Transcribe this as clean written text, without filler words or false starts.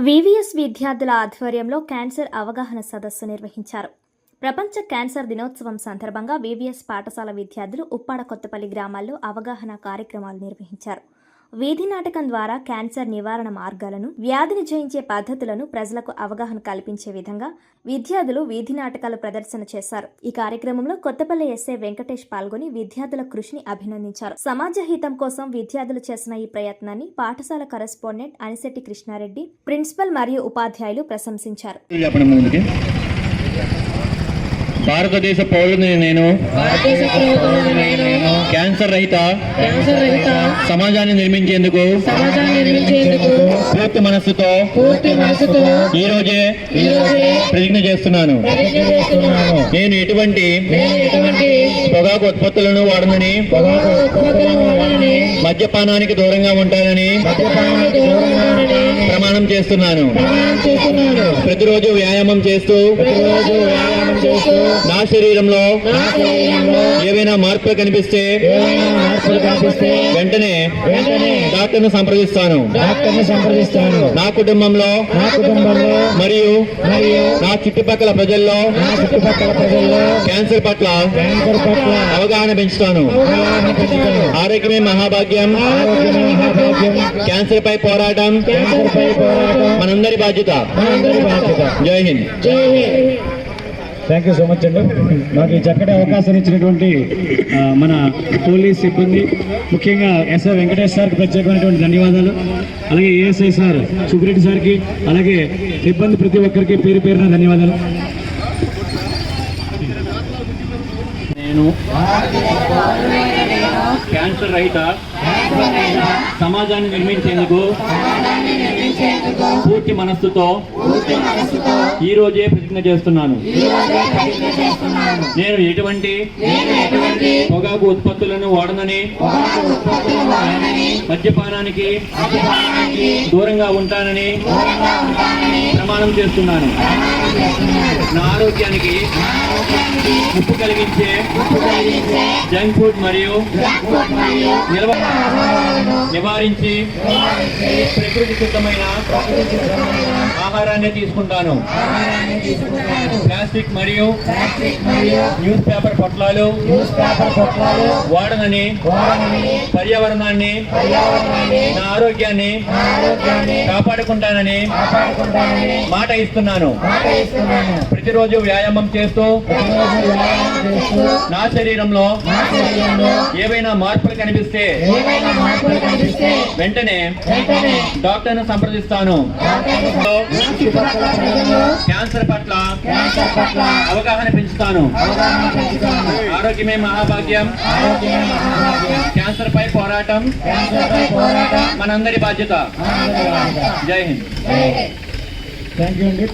VVS విద్యార్థుల ఆధ్వర్యంలో cancer అవగాహన సదస్సు నిర్వహించారు. ప్రపంచ క్యాన్సర్ దినోత్సవం సందర్భంగా వివిఎస్ పాఠశాల విద్యార్థులు ఉప్పాడ కొత్తపల్లి గ్రామాల్లో అవగాహన కార్యక్రమాలు నిర్వహించారు. వీధి నాటకం ద్వారా క్యాన్సర్ నివారణ మార్గాలను, వ్యాధిని జయించే పద్ధతులను ప్రజలకు అవగాహన కల్పించే విధంగా విద్యార్థులు వీధి నాటకాలు ప్రదర్శన చేశారు. ఈ కార్యక్రమంలో కొత్తపల్లి ఎస్ఐ వెంకటేష్ పాల్గొని విద్యార్థుల కృషిని అభినందించారు. సమాజ హితం కోసం విద్యార్థులు చేసిన ఈ ప్రయత్నాన్ని పాఠశాల కరెస్పాండెంట్ అనిశెట్టి కృష్ణారెడ్డి, ప్రిన్సిపల్ మరియు ఉపాధ్యాయులు ప్రశంసించారు. భారతదేశ పౌరుని నేను క్యాన్సర్ రహిత సమాజాన్ని నిర్మించేందుకు పూర్తి మనస్సుతో ఈ రోజే ప్రతిజ్ఞ చేస్తున్నాను. నేను ఎటువంటి పొగాకు ఉత్పత్తులను వాడనని, మద్యపానానికి దూరంగా ఉంటానని ప్రమాణం చేస్తున్నాను. ప్రతిరోజు వ్యాయామం చేస్తూ నా శరీరంలో ఏవైనా మార్పులు కనిపిస్తే వెంటనే డాక్టర్ను సంప్రదిస్తాను. నా కుటుంబంలో మరియు నా చుట్టుపక్కల ప్రజల్లో క్యాన్సర్ పట్ల అవగాహన పెంచుతాను. ఆరోగ్యమే మహాభాగ్యం. క్యాన్సర్ పై పోరాటం మనందరి బాధ్యత. జై Hind. Thank you so much అండి. నాకు ఈ చక్కటి అవకాశం ఇచ్చినటువంటి మన పోలీస్ సిబ్బంది, ముఖ్యంగా ఎస్ఐ వెంకటేష్ సార్కి ప్రత్యేకమైనటువంటి ధన్యవాదాలు. అలాగే ఏఎస్ఐ సార్, సుబ్రెడ్డి సార్కి, అలాగే సిబ్బంది ప్రతి ఒక్కరికి పేరు పేరున ధన్యవాదాలు. నేను క్యాన్సర్ రహిత సమాజాన్ని నిర్మించేందుకు పూర్తి మనస్సుతో ఈ రోజే ప్రతిజ్ఞ చేస్తున్నాను. నేను ఎటువంటి పొగాకు ఉత్పత్తులను వాడనని, మద్యపానానికి దూరంగా ఉంటానని ప్రమాణం చేస్తున్నాను. నా ఆరోగ్యానికి ముప్పు కలిగించే జంక్ ఫుడ్ మరియు నివారించి ప్రకృతి సిద్ధమైన ఆహారాన్ని తీసుకుంటాను. ప్లాస్టిక్ మరియు న్యూస్ పేపర్ పొట్లాలు వాడనని, పర్యావరణాన్ని, నా ఆరోగ్యాన్ని కాపాడుకుంటానని మాట ఇస్తున్నాను. ప్రతిరోజు వ్యాయామం చేస్తూ నా శరీరంలో ఏవైనా మార్పులు కనిపిస్తే వెంటనే డాక్టర్ను సంప్రదిస్తాను. క్యాన్సర్ పట్ల అవగాహన పెంచుతాను. ఆరోగ్యమే మహాభాగ్యం. క్యాన్సర్ పై పోరాటం మనందరి బాధ్యత. జై హింద్. థ్యాంక్ యూ అండి.